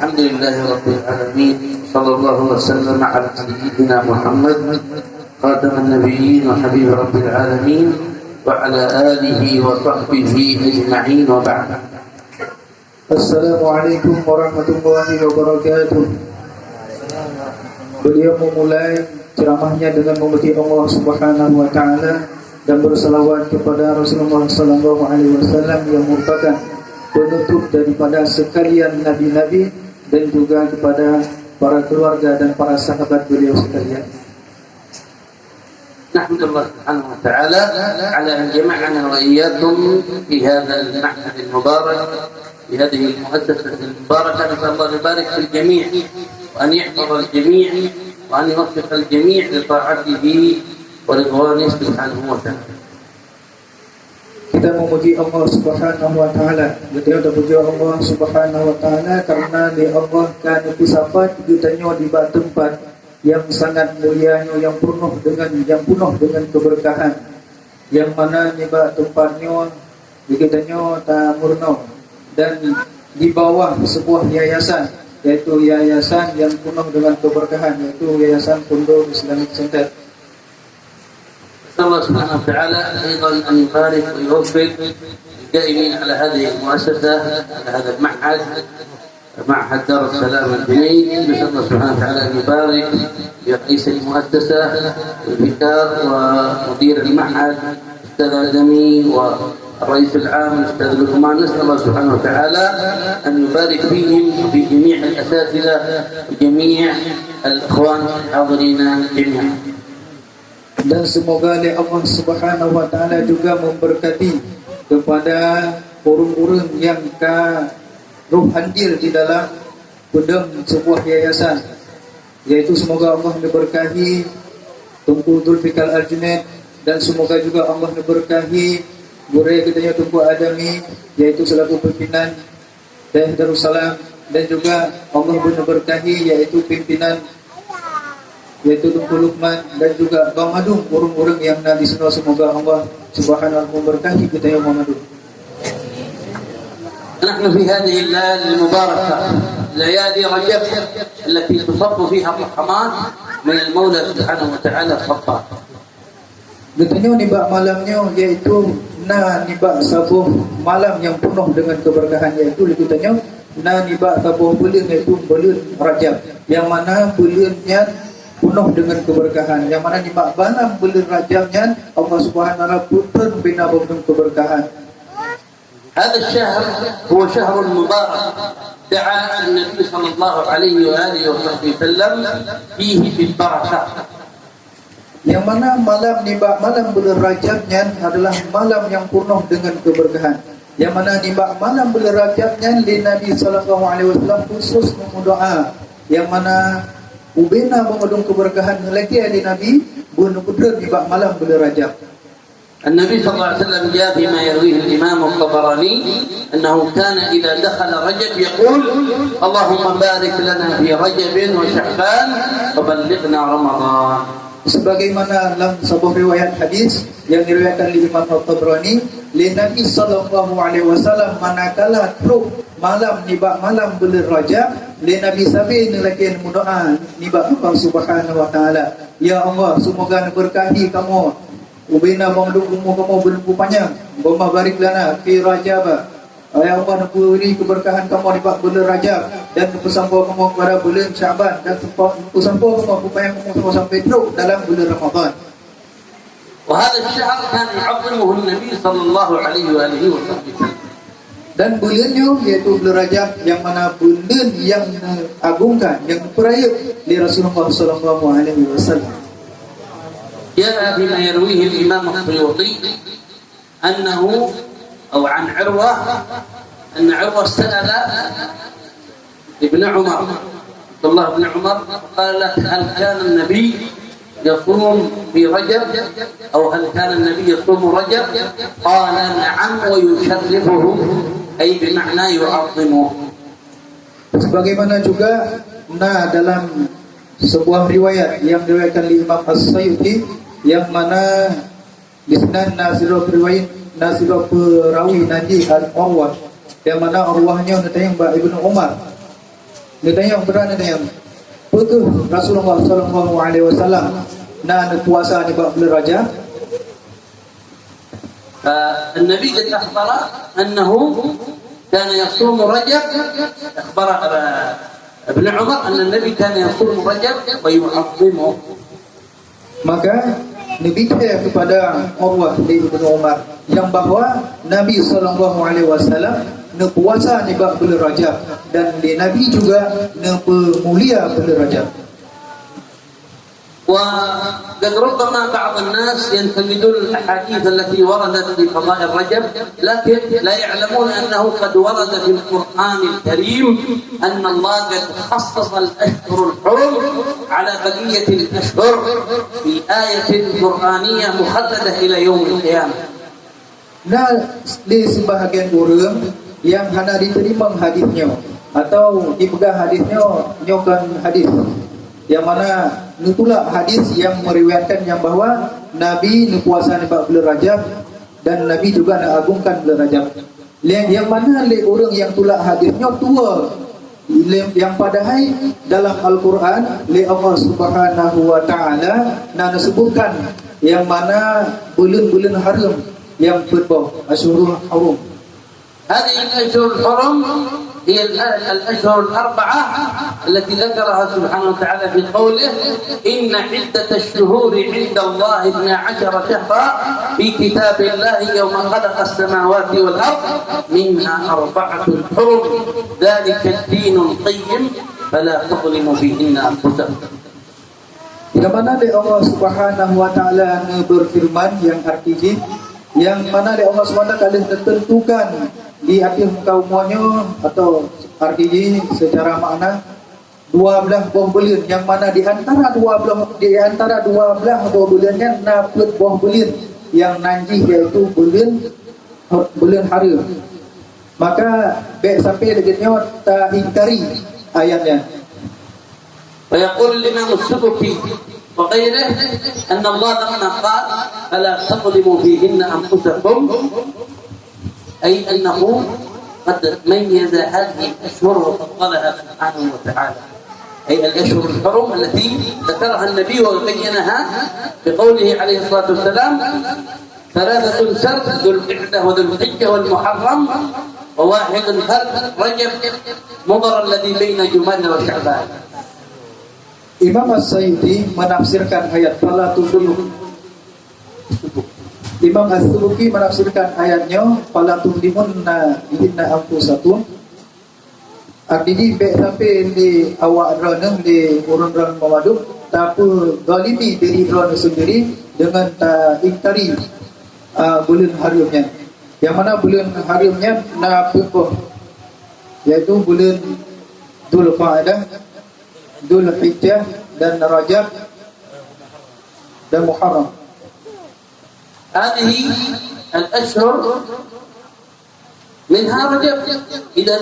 الحمد لله رب العالمين، صلى الله وسلم على سيدنا محمد خاتم النبيين وحبيب رب العالمين وعلى آله وصحبه أجمعين، وبعد. Assalamualaikum warahmatullahi wabarakatuh. Beliau memulai ceramahnya dengan memuji Allah Subhanahu wa taala dan berselawat kepada Rasulullah sallallahu alaihi wasallam yang merupakan penutup daripada sekalian nabi-nabi dan juga kepada para keluarga dan para sahabat beliau sekalian. نحمد الله سبحانه وتعالى على أن جمعنا وإياكم في هذا المعهد المبارك، في هذه المؤسسة المباركة. نسأل الله أن يبارك في الجميع وأن يحفظ الجميع وأن يوفق الجميع لطاعته ورضوانه سبحانه وتعالى. Kita memuji Allah Subhanahu wa taala. Kita memuji Allah Subhanahu wa taala karena di Allah kan pisapat kita di tempat yang sangat mulianya, yang penuh dengan keberkahan, yang mana di tempatnya kita tak murno, dan di bawah sebuah yayasan, yaitu yayasan yang penuh dengan keberkahan, yaitu Yayasan Pondok Islamic Center. الله سبحانه وتعالى أيضا أن يبارك ويوفق الدائمين على هذه المؤسسة، على هذا المعهد، معهد دار السلام الجنيد. نسأل الله سبحانه وتعالى أن يبارك برئيس المؤسسة والفكار ومدير المعهد أستاذ آدمي والرئيس العام أستاذ لقمان. نسأل الله سبحانه وتعالى أن يبارك فيهم وفي جميع الأساتذة وجميع الإخوان الحاضرين جميعا. Dan semoga Allah Subhanahu wa taala juga memberkati kepada orang-orang yang roh andil di dalam pedang sebuah yayasan, yaitu semoga Allah memberkahi Tunku Zulfikar Al-Junaid, dan semoga juga Allah memberkahi guru kita Tunku Adami, yaitu selaku pimpinan Daerah Darussalam, dan juga Allah memberkahi yaitu pimpinan yaitu Tunku Luqman, dan juga Bang Madung, orang-orang yang di sana. Semoga Allah Subhanahu wa taala memberkahi kita yang Bang Madung. نحن في هذه الليالي المباركة، ليالي رجب التي تصب فيها الرحمات من المولى سبحانه وتعالى الخطاب. Betulnya nibak malamnya yaitu nibak sabuh malam yang penuh dengan keberkahan, yaitu likutanya nibak sabuh bulan, yaitu bulan Rajab, yang mana bulannya penuh dengan keberkahan, yang mana nibak malam bulan Rajabnya Allah Subhanahu wa taala putar bina dengan keberkahan. هذا الشهر هو شهر مبارك دعا النبي صلى الله عليه وآله وصحبه وسلم فيه بالبركة. Yang mana malam bulan Rajabnya adalah malam yang penuh dengan keberkahan. Yang mana malam bulan Rajabnya Nabi sallallahu alaihi wasallam khusus berdoa, yang mana ubena mengandung keberkahan lagi Nabi bunuh putra di malam bulan Rajab. النبي صلى الله عليه وسلم جاء فيما يرويه الإمام الطبراني أنه كان إذا دخل رجب يقول اللهم بارك لنا في رجب وشعبان وبلغنا رمضان. Sebagaimana dalam sebuah riwayat hadis yang diriwayatkan oleh Imam At-Tabrani, Nabi sallallahu alaihi wasallam manakala truk malam bulan Rajab, Nabi sabi nelakian berdoa nibak Allah Subhanahu wa taala, ya Allah, semoga berkahi kamu ubina mengandung umur kamu belum panjang, Allahumma barik lana fi Rajab, ya Allah, beri keberkahan kamu di bulan Rajab, dan pesampau kamu kepada bulan Syaban, dan pesampau kamu upaya kamu sampai teruk dalam bulan Ramadan. وهذا الشهر كان يعظمه النبي صلى الله عليه وآله وسلم. Dan bulannya yaitu bulan Rajab, yang mana bulan yang agungkan, yang peraya di Rasulullah sallallahu alaihi wasallam. جاء فيما يرويه الإمام السيوطي أنه أو عن عروة أن عروة سأل ابن عمر عبد الله بن عمر قال له هل كان النبي يصوم في رجب أو هل كان النبي يصوم رجب؟ قال نعم ويشرفه أي بمعنى يعظمه. Sebagaimana juga dalam sebuah riwayat yang diriwayatkan oleh Imam As-Sayuti, yang mana di sana Nasirul perawi Nabi Al-Urwah, yang mana Urwahnya datang Mbak Ibnu Umar, Dia tanya berana dia. Apakah Rasulullah sallallahu alaihi wasallam na puasa di bulan Rajab? النبي قد أخبر أنه كان يصوم رجب. أخبر ابن عمر أن النبي كان يصوم رجب ويعظمه. Maka Nabi tanya kepada Urwah bin Umar yang bahawa Nabi sallallahu alaihi wasallam puasa di bulan Rajab dan Nabi juga mulia bulan Rajab. وقد ربما بعض الناس ينتقدون الأحاديث التي وردت في فضائل رجب، لكن لا يعلمون أنه قد ورد في القرآن الكريم أن الله قد خصص الأشهر الحرم على بقية الأشهر في آية قرآنية مخلدة إلى يوم القيامة. Nah, di sebahagian orang yang hanya diterima hadisnya atau dipegang hadisnya nyokan hadis yang mana nutulak hadis yang meriwayatkan yang bahawa Nabi puasa di bulan Rajab dan Nabi juga agungkan bulan Rajab. Yang mana orang yang tulak hadisnya tua yang padahal dalam Al-Quran Allah Subhanahu wa taala disebutkan yang mana bulan-bulan haram yang berbau Asyhurul Hurum. هذه الأشهر الحرم هي الأشهر الأربعة التي ذكرها سبحانه وتعالى في قوله إن عدة الشهور عند الله 12 شهرا في كتاب الله يوم خلق السماوات والأرض منها 4 حرم ذلك الدين القيم فلا تظلموا فيهن أنفسكم. Di mana Allah Subhanahu wa taala berfirman yang artinya yang mana Allah Subhanahu wa taala tentukan di akhir muka umuannya atau artinya secara makna 12 bulan yang mana di antara 12 bulannya dapat bulan yang nanti yaitu bulan haram. Maka baik sampai dekatnya tak ingkari ayatnya. ويقول الإمام السبكي وغيره أن الله لما قال فلا تظلموا فيهن أنفسكم أي أنه قد ميز هذه الأشهر وفضلها سبحانه وتعالى، أي الأشهر الحرم التي ذكرها النبي وبينها بقوله عليه الصلاة والسلام 3 شهر ذو القعدة وذو الحجة والمحرم وواحد فرد رجب مضر الذي بين جمادى وشعبان. Imam As-Sayyidi menafsirkan ayat fala tuzlimu. Imam As-Subuki menafsirkan ayatnya fala tuzlimunna inna anfusakum. Artinya baik sampai di awak ranang di orang-orang mawaduk tapi zalimi diri orang sendiri dengan tak ingkari bulan haramnya. Yang mana bulan haramnya napuh yaitu bulan Dzulqa'dah, Dzulhijjah dan Rajab dan Muharram. هذه الأشهر منها رجب. إذا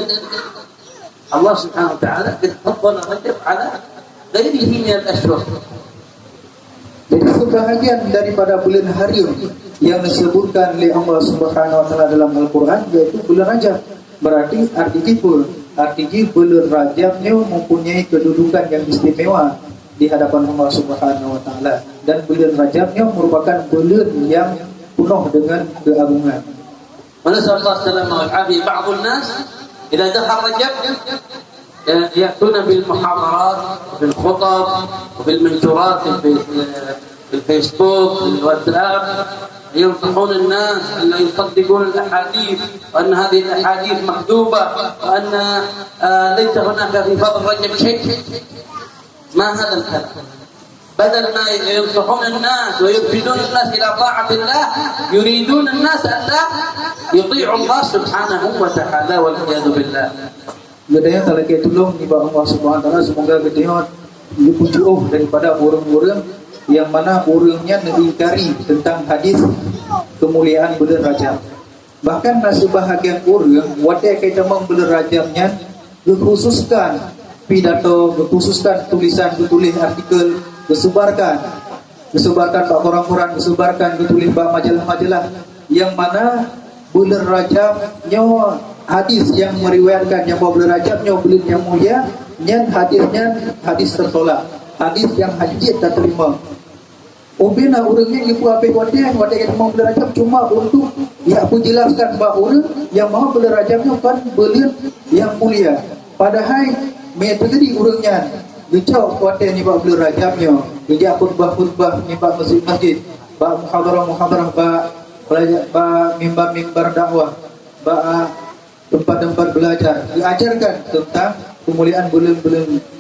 الله سبحانه وتعالى قد فضل رجب على غيره من الأشهر. Jadi sebahagian daripada bulan haram yang disebutkan oleh Allah Subhanahu wa taala dalam Al-Quran yaitu bulan Rajab. Berarti artinya bulan Rajabnya mempunyai kedudukan yang istimewa di hadapan Allah Subhanahu wa taala dan bulan Rajabnya merupakan bulan yang penuh dengan keagungan. ونسأل الله السلامة والعافية. بعض الناس إذا دخل رجب يأتون بالمحاضرات وفي الخطب وفي المنشورات في الفيسبوك في الواتساب ينصحون الناس أن لا يصدقون الأحاديث وأن هذه الأحاديث مكذوبة وأن ليس هناك في فضل رجب شيء. ما هذا الكلام؟ بدل ما ينصحون الناس ويرشدون الناس إلى طاعة الله يريدون الناس أن لا يطيعوا الله سبحانه وتعالى والعياذ بالله. Gedenya tak lagi tolong di bawah Allah Subhanahu wa taala, semoga gedenya lebih jauh daripada orang-orang yang mana orangnya mengingkari tentang hadis kemuliaan bulan Rajab. Bahkan sebahagian orang wadah kita bulan Rajabnya dikhususkan pidato, dikhususkan tulisan, ditulis artikel, disebarkan pak koran-koran, disebarkan, ditulis pak majalah-majalah yang mana bulan Rajabnya hadis yang meriwayatkan yang bahawa bulan Rajabnya bulan yang mulia Nyan hadisnya hadis tertolak, hadis yang hajit tak terima. Ubina orangnya ibu api wadah yang mau berajab cuma untuk ya aku jelaskan bahawa orang yang mau berajabnya kan belian yang mulia. Padahal metode orangnya dicok wadah ni bak berajabnya, dia khutbah ni bak masjid, bak muhadarah, bak mimbar dakwah, bak tempat-tempat belajar, diajarkan tentang kemuliaan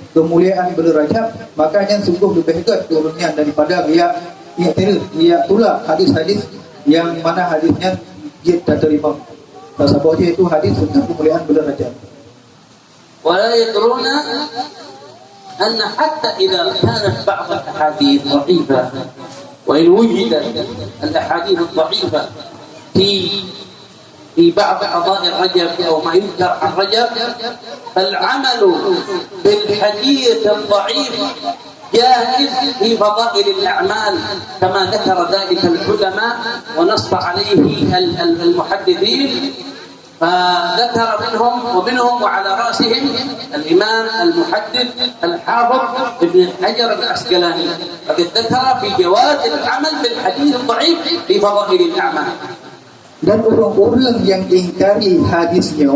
kemuliaan bulan Rajab. Makanya sungguh lebih hebat turunnya daripada dia tolak hadis-hadis yang mana hadisnya dia tak terima. Sebabnya itu hadis tentang kemuliaan bulan Rajab. ولا يدرون أن حتى إذا كانت بعض الأحاديث ضعيفة وإن وجدت الأحاديث الضعيفة في بعض قضاء الرجب أو ما يذكر عن رجب، فالعمل بالحديث الضعيف جائز في فضائل الأعمال كما ذكر ذلك العلماء ونص عليه المحدثين. فذكر منهم وعلى رأسهم الإمام المحدث الحافظ ابن حجر العسقلاني، فقد ذكر في جواز العمل بالحديث الضعيف في فضائل الأعمال. Dan orang-orang yang ingkari hadisnya,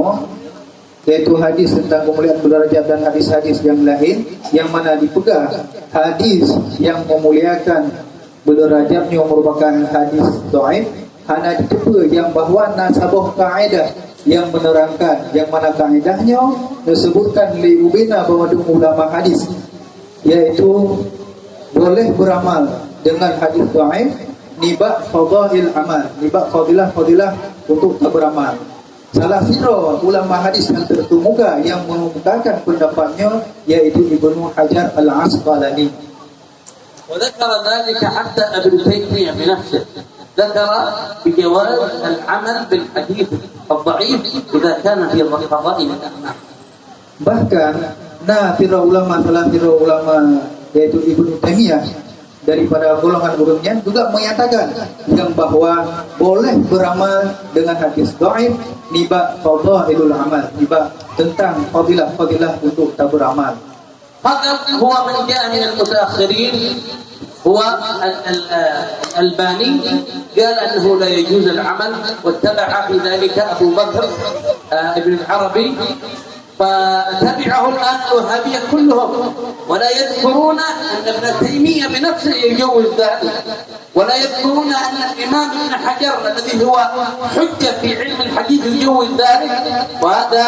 yaitu hadis tentang kemuliaan bulan Rajab dan hadis-hadis yang lain yang mana dipegang hadis yang memuliakan bulan Rajabnya merupakan hadis dhaif, hanya ditepa yang bahawa nasabah kaedah yang menerangkan yang mana kaedahnya disebutkan li ubina bawadu ulama hadis, yaitu boleh beramal dengan hadis dhaif nibak fadail amal, nibak fadilah untuk tak beramal. Salah satu ulama hadis yang terkemuka yang mengumumkan pendapatnya yaitu Ibnu Hajar Al-Asqalani. وذكر ذلك حتى ابن تيمية بنفسه ذكر بجواز العمل بالحديث الضعيف إذا كان في فضائل الأعمال. Bahkan salah satu ulama yaitu Ibnu Taimiyah daripada golongan urungnya juga menyatakan yang bahawa boleh beramal dengan hadis dhaif nibak fadailul amal, nibak tentang fadilah untuk tak beramal. فقط هو من جاء من المتأخرين هو الألباني قال أنه لا يجوز العمل، واتبع في ذلك أبو بكر ابن العربي، فتبعه الآن الوهابية كلهم، ولا يذكرون أن ابن تيمية بنفسه يجوز ذلك، ولا يذكرون أن الإمام ابن حجر الذي هو حجة في علم الحديث يجوز ذلك. وهذا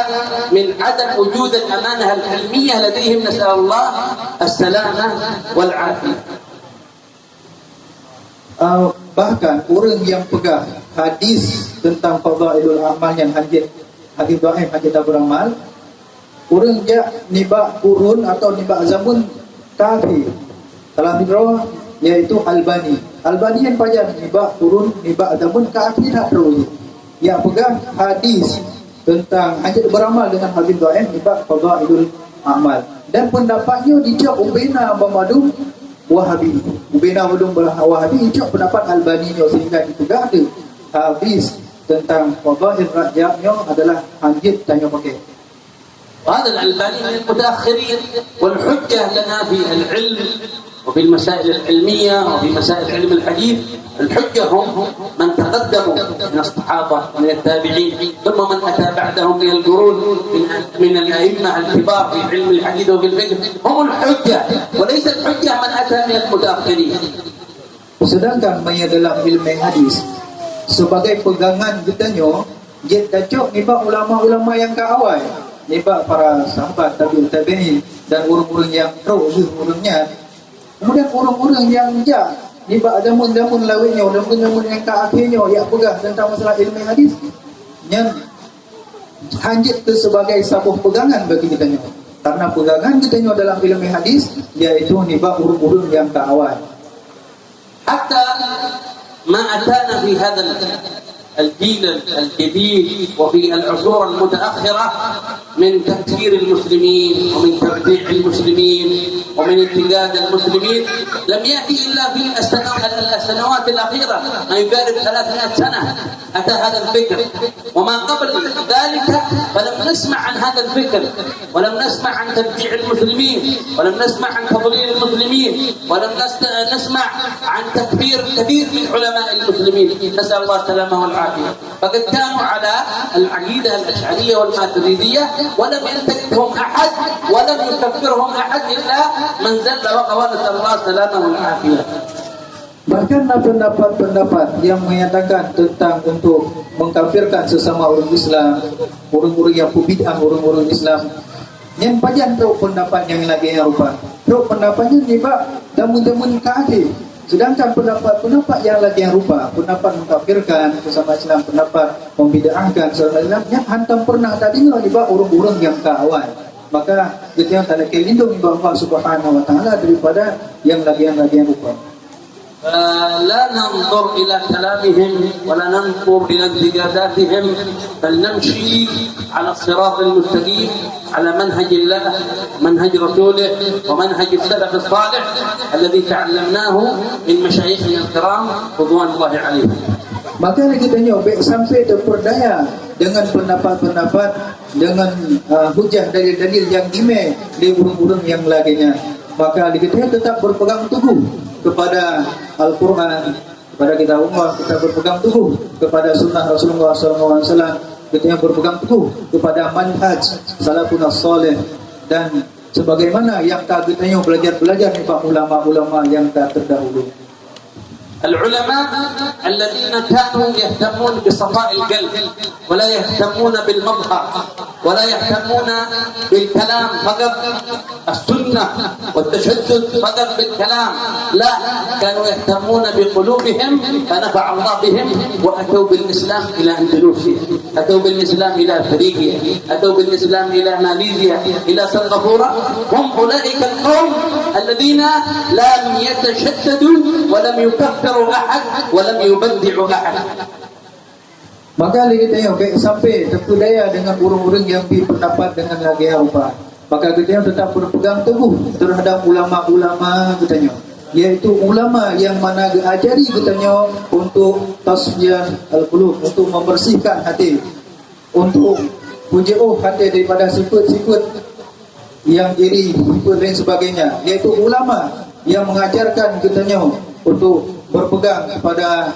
من عدم وجود الأمانة العلمية لديهم، نسأل الله السلامة والعافية. Bahkan orang yang pegang hadis tentang fadailul amal yang hadis dhaif, hadis tak beramal, orang dia nibak kurun atau nibak zaman kafir. Salah satu yaitu Albani yang pajak nibak kurun, nibak zaman kafir tak terus. Yang pegang hadis tentang hadis beramal dengan hadis dhaif, nibak fadailul amal. Dan pendapatnya dijak Ubena Bamadum Wahabi. Ubena Bamadum Wahabi dijak pendapat Albani sehingga dipegang ada hadis tentang fadail Rajabnya adalah hadis tanya pakai. وهذا الألباني من المتأخرين، والحجة لنا في العلم وفي المسائل العلمية وفي مسائل علم الحديث، الحجة هم من تقدموا من الصحابة من التابعين ثم من أتى بعدهم من القرون من الأئمة الكبار في علم الحديث وفي الفقه، هم الحجة وليس الحجة من أتى من المتأخرين. Sedangkan dalam ilmu hadis sebagai pegangan kitanya, dia cocok nibak ulama-ulama yang ke awal, nibak para sahabat tabi'in dan orang-orang yang terus orangnya. Kemudian orang-orang yang nibak zaman-zaman lawinnya, zaman yang ke akhirnya yang pegang tentang masalah ilmu hadis, yang hanjit itu sebagai sebuah pegangan bagi kita. Karena pegangan kita dalam ilmu hadis yaitu nibak orang-orang yang ke awal. حتى ما أتانا في هذا الجيل الجديد وفي العصور المتأخرة من تكفير المسلمين ومن تبديع المسلمين ومن انتقاد المسلمين لم يأتي إلا في السنوات الأخيرة ما يقارب 300 سنة أتى هذا الفكر، وما قبل ذلك فلم نسمع عن هذا الفكر، ولم نسمع عن تبجيع المسلمين، ولم نسمع عن تضليل المسلمين، ولم نسمع عن تكفير كثير من علماء المسلمين، نسأل الله السلامة والعافية. فقد كانوا على العقيدة الأشعرية والماتريدية ولم ينتقدهم أحد ولم يكفرهم أحد إلا من زل وقوى، نسأل الله السلامة والعافية. Bahkan pendapat-pendapat yang menyatakan tentang untuk mengkafirkan sesama orang Islam, orang-orang yang bid'ah, orang-orang Islam, yang pajan tahu pendapat yang lagi yang rupa. Tahu pendapatnya ni pak, damun-damun kafir. Sedangkan pendapat-pendapat yang lagi yang rupa, pendapat mengkafirkan sesama Islam, pendapat membid'ahkan sesama Islam, yang hantam pernah tadi ni pak orang-orang yang kawal. Maka kita yang tak ada kelindung Allah Subhanahu Wa Taala daripada yang lagi yang rupa. لا ننظر إلى كلامهم ولا ننظر إلى انتقاداتهم، بل نمشي على الصراط المستقيم على منهج الله، منهج رسوله، ومنهج السلف الصالح الذي تعلمناه من مشايخنا الكرام رضوان الله عليهم. Maka kita tengok sampai terperdaya dengan pendapat-pendapat, dengan hujah dari dalil yang dimai di burung-burung yang lainnya. Maka kita tetap berpegang teguh kepada Al-Quran, kepada kitab Allah, kita berpegang teguh kepada sunnah Rasulullah SAW, kita yang berpegang teguh kepada manhaj salafun as-salih, dan sebagaimana yang kita yang belajar-belajar nih Pak ulama-ulama yang tak terdahulu. العلماء الذين كانوا يهتمون بصفاء القلب ولا يهتمون بالمظهر ولا يهتمون بالكلام فقط السنة والتشدد فقط بالكلام، لا، كانوا يهتمون بقلوبهم فنفع الله بهم، وأتوا بالإسلام إلى أندونيسيا، أتوا بالإسلام إلى أفريقيا، أتوا بالإسلام إلى ماليزيا، إلى سنغافورة. هم أولئك القوم الذين لم يتشددوا ولم يكفروا أحد ولم يبدعوا أحد. Maka kita tengok sampai terpedaya dengan orang-orang yang berpendapat dengan lagi rupa. Maka kita tetap berpegang teguh terhadap ulama-ulama kita tengok, yaitu ulama yang mana diajari kita tengok untuk tasfiyah al-qulub, untuk membersihkan hati, untuk menjauh hati daripada sifat-sifat yang iri, sifat dan sebagainya, yaitu ulama yang mengajarkan kita tengok untuk berpegang kepada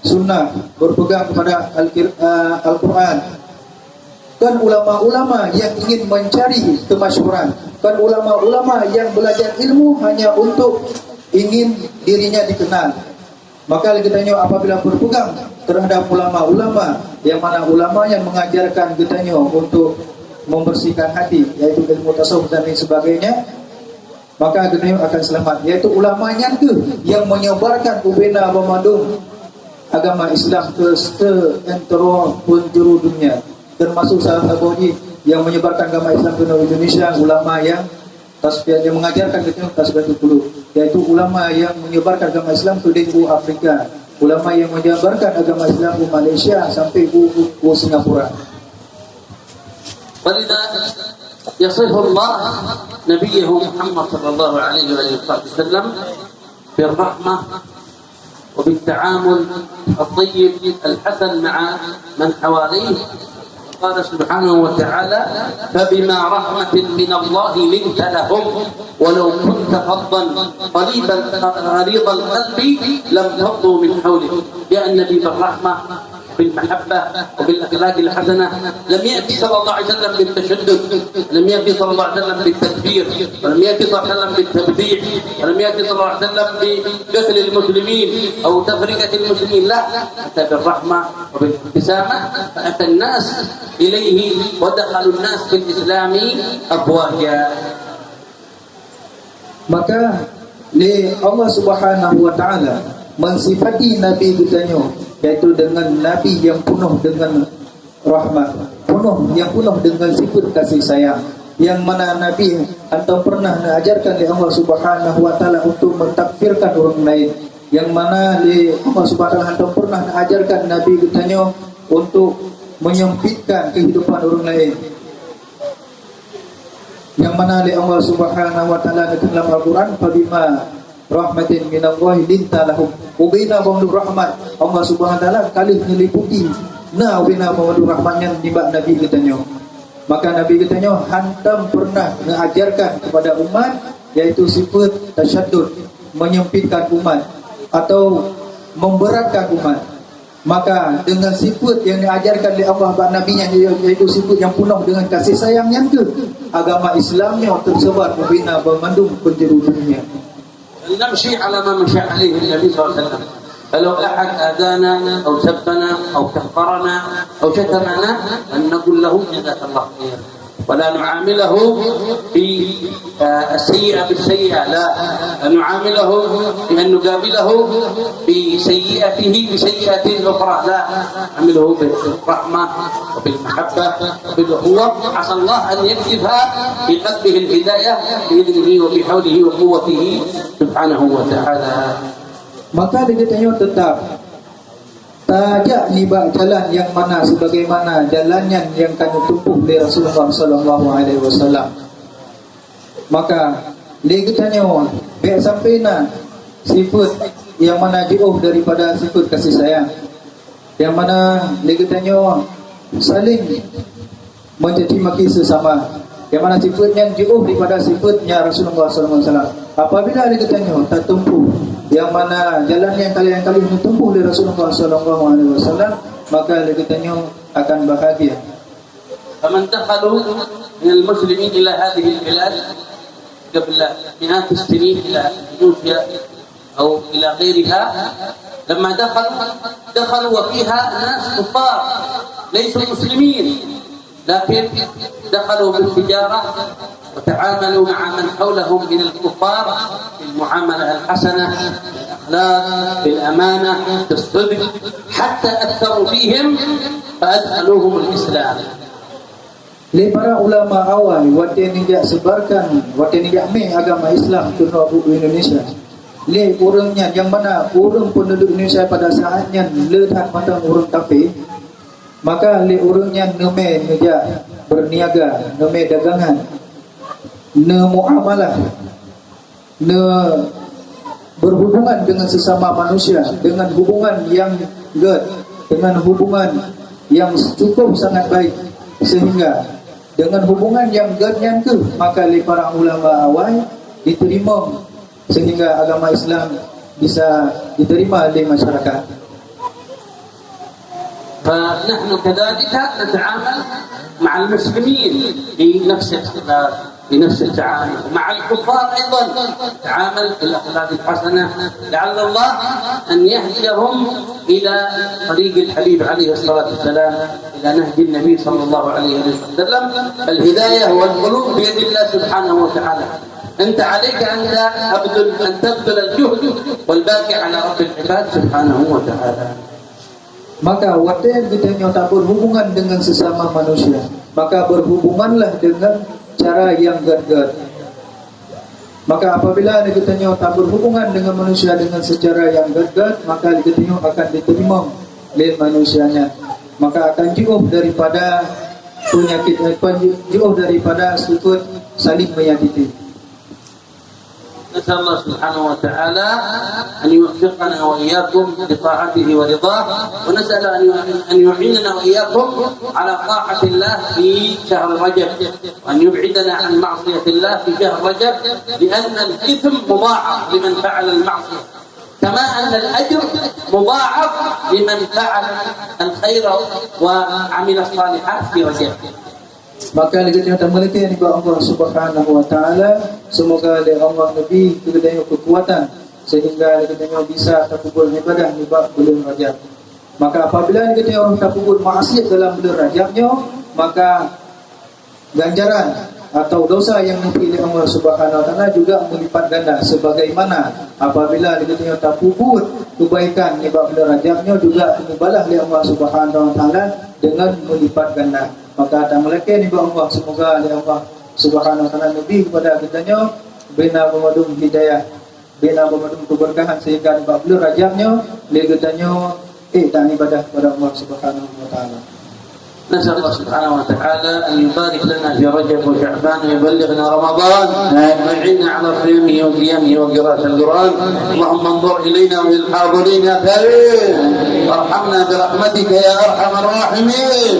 sunnah, berpegang kepada Al-Quran. Kan ulama-ulama yang ingin mencari kemasyhuran, kan ulama-ulama yang belajar ilmu hanya untuk ingin dirinya dikenal. Maka kita tengok apabila berpegang terhadap ulama-ulama yang mana ulama yang mengajarkan kita tengok untuk membersihkan hati, yaitu ilmu tasawuf dan lain sebagainya, maka kita akan selamat. Yaitu ulamanya ke yang menyebarkan ubena memandu agama Islam ke seantero penjuru dunia, termasuk salah satu yang menyebarkan agama Islam ke Indonesia, ulama yang tasbih yang mengajarkan kita tasbih qulub, yaitu ulama yang menyebarkan agama Islam ke seluruh Afrika, ulama yang menyebarkan agama Islam ke Malaysia sampai ke Singapura. ولذا يصف الله نبيه محمد صلى الله عليه وسلم بالرحمة وبالتعامل الطيب الحسن مع من حواليه. قال سبحانه وتعالى: فبما رحمة من الله لنت لهم ولو كنت فظا غليظ القلب لم فضوا من حولك. يا النبي بالرحمة بالمحبة وبالأخلاق الحسنة. لم يأتي صلى الله عليه وسلم بالتشدد، لم يأتي صلى الله عليه وسلم بالتكبير، ولم يأتي صلى الله عليه وسلم بالتبديع، ولم يأتي صلى الله عليه وسلم بقتل المسلمين أو تفرقة المسلمين، لا، أتى بالرحمة وبالابتسامة، فأتى الناس إليه ودخلوا الناس في الإسلام أفواجا. Maka Allah Subhanahu Wa Taala mensifati Nabi kitanya, yaitu dengan Nabi yang penuh dengan rahmat, yang penuh dengan sifat kasih sayang, yang mana Nabi atau pernah diajarkan oleh Allah Subhanahu Wa Taala untuk mentakfirkan orang lain, yang mana Allah Subhanahu Wa Taala atau pernah diajarkan Nabi kitanya untuk menyempitkan kehidupan orang lain, yang mana oleh Allah Subhanahu wa taala dalam Al-Quran, fabima rahmatin minallahi linta lahum ubina bawdu rahmat. Allah Subhanahu wa taala kali menyeliputi na ubina bawdu rahmatnya nibak Nabi katanya. Maka Nabi katanya hantam pernah mengajarkan kepada umat yaitu sifat tasyaddud, menyempitkan umat atau memberatkan umat. Maka dengan sifat yang diajarkan oleh Allah kepada Nabi-Nya, yaitu sifat yang penuh dengan kasih sayangnya ke, agama Islamnya tersebar membina bermandung penjuru dunia. نمشي على ما مشى عليه النبي صلى الله عليه وسلم. فلو أحد آذانا أو سبنا أو كفرنا أو شتمنا أن نقول له جزاك الله خير، ولا نعامله بالسيئة بالسيئة، لا نعامله بأن نقابله بسيئته بسيئة أخرى، لا نعامله بالرحمة وبالمحبة وبالأخوة. عسى الله أن يكتبها في قلبه الهداية بإذنه وبحوله وقوته سبحانه وتعالى. Maka dikatanya tetap tajak nibak jalan yang mana sebagaimana jalannya yang kami tempuh oleh Rasulullah sallallahu alaihi wasallam. Maka dikatanya baik sampai sifat yang mana jauh daripada sifat kasih sayang, yang mana dikatanya saling mencaci maki sesama, yang mana sifatnya jauh daripada sifatnya Rasulullah sallallahu alaihi wasallam. Apabila dikatanya tak tempuh yang mana jalan yang kalian tempuh oleh Rasulullah sallallahu alaihi wasallam, maka dikatanya akan bahagia. فمن دخلوا من المسلمين إلى هذه البلاد قبل مئات السنين إلى إندونيسيا أو إلى غيرها، لما دخلوا وفيها ناس كفار ليسوا مسلمين، لكن دخلوا بالتجارة وتعاملوا مع من حولهم من الكفار بالمعاملة الحسنة، بالأخلاق، بالأمانة، بالصدق، حتى أثروا فيهم فأدخلوهم الإسلام. Le para ulama awal waktu nijak sebarkan, waktu nijak agama Islam ke Indonesia. Le orangnya yang mana orang penduduk Indonesia pada saatnya letak mata orang kafir, maka le orangnya neme nijak berniaga, neme dagangan, ne muamalah, ne berhubungan dengan sesama manusia dengan hubungan yang good, dengan hubungan yang cukup sangat baik, sehingga dengan hubungan yang gernyan ke, maka oleh para ulama awal diterima sehingga agama Islam bisa diterima oleh masyarakat. فنحن كذلك نتعامل مع المسلمين بنفس الاخلاق بنفس التعامل، مع الكفار ايضا نتعامل بالاخلاق الحسنه، لعل الله ان يهديهم الى طريق الحبيب عليه الصلاه والسلام، الى نهج النبي صلى الله عليه وسلم. الهدايه والقلوب بيد الله سبحانه وتعالى. انت عليك ان تبذل الجهد والباقي على رب العباد سبحانه وتعالى. Maka waktu kita tak berhubungan dengan sesama manusia, maka berhubunganlah dengan cara yang gad-gad. Maka apabila kita tak berhubungan dengan manusia dengan secara yang gad-gad, maka kita akan diterima oleh manusianya. Maka akan jauh daripada penyakit, jauh daripada sifat saling menyakiti. نسأل الله سبحانه وتعالى أن يوفقنا وإياكم لطاعته ورضاه، ونسأل أن يعيننا وإياكم على طاعة الله في شهر رجب، وأن يبعدنا عن معصية الله في شهر رجب، لأن الإثم مضاعف لمن فعل المعصية، كما أن الأجر مضاعف لمن فعل الخير وعمل الصالحات في رجب. Maka kita memiliki nikmat Allah Subhanahu wa taala, semoga dari Allah lebih kepada kekuatan sehingga kita bisa terkubul ibadah di bulan Rajab. Maka apabila kita orang terkubul maksiat dalam bulan Rajabnya, maka ganjaran atau dosa yang dipilih Allah Subhanahu wa taala juga melipat ganda, sebagaimana apabila kita terkubul kebaikan di bulan Rajabnya juga dibalas oleh Allah Subhanahu wa taala dengan melipat ganda. Maka tak melekeh ni Allah, semoga Allah Subhanahu wa taala lebih kepada kitanya bina pemadum hidayah, bina pemadum keberkahan sehingga di bulan Rajabnya le kitanya tak ibadah kepada Allah Subhanahu wa taala. نسأل الله سبحانه وتعالى أن يبارك لنا في رجب وشعبان ويبلغنا رمضان ويعيننا على صيامه وقيامه وقراءة القرآن. اللهم انظر إلينا وللحاضرين يا كريم وارحمنا برحمتك يا أرحم الراحمين.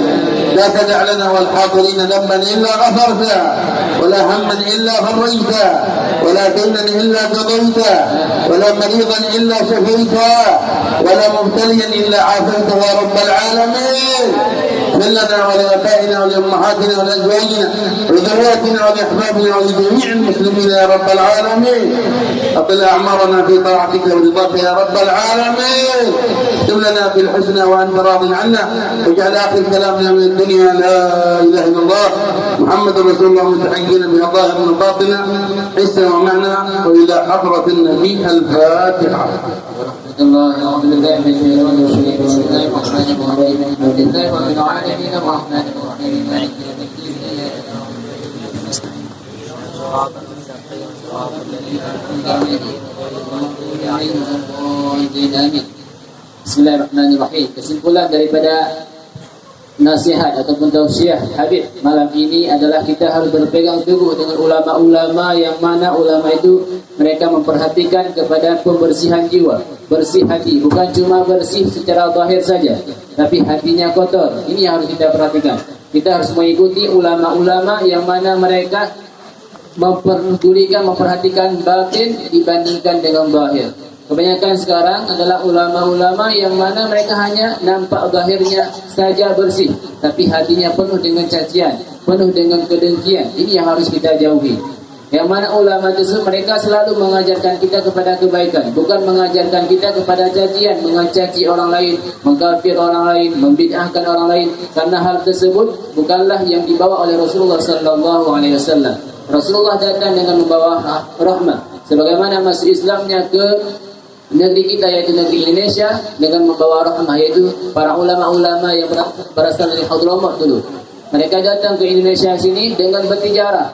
لا تدع لنا والحاضرين ذنبا إلا غفرته ولا هما إلا فرجته ولا دينا إلا قضيته ولا مريضا إلا شفيته ولا مبتليا إلا عافيته يا رب العالمين. اغفر لنا ولآبائنا ولأمهاتنا ولأزواجنا وذرياتنا ولأحبابنا ولجميع المسلمين يا رب العالمين. أطل أعمارنا في طاعتك ورضاك يا رب العالمين. اكتب لنا بالحسنى وأنت راض عنا واجعل آخر كلامنا من الدنيا لا إله إلا الله محمد رسول الله متحقنا بها ظاهرا وباطنا حسا ومعنى. وإلى حضرة النبي الفاتحة. الله أعوذ بالله من الشيطان الرجيم. بسم الله الرحمن الرحيم. الحمد لله رب العالمين الرحمن الرحيم مالك يوم الدين إياك نعبد وإياك نستعين صراط المستقيم صراط الذين أنعمت عليهم غير المغضوب عليهم ولا الضالين آمين. Bismillahirrahmanirrahim. Kesimpulan daripada nasihat ataupun tausiah Habib malam ini adalah kita harus berpegang teguh dengan ulama-ulama yang mana ulama itu mereka memperhatikan kepada pembersihan jiwa, bersih hati, bukan cuma bersih secara zahir saja, tapi hatinya kotor. Ini yang harus kita perhatikan. Kita harus mengikuti ulama-ulama yang mana mereka memperdulikan, memperhatikan batin dibandingkan dengan zahir. Kebanyakan sekarang adalah ulama-ulama yang mana mereka hanya nampak zahirnya saja bersih, tapi hatinya penuh dengan cacian, penuh dengan kedengkian. Ini yang harus kita jauhi. Yang mana ulama tersebut mereka selalu mengajarkan kita kepada kebaikan, bukan mengajarkan kita kepada cacian, mencaci orang lain, mengkafir orang lain, membid'ahkan orang lain. Karena hal tersebut bukanlah yang dibawa oleh Rasulullah sallallahu alaihi wasallam. Rasulullah datang dengan membawa rahmat, sebagaimana masuk Islamnya ke negeri kita yaitu negeri Indonesia dengan membawa rahmah, yaitu para ulama-ulama yang berasal dari Hadramaut dulu. Mereka datang ke Indonesia sini dengan bertijarah.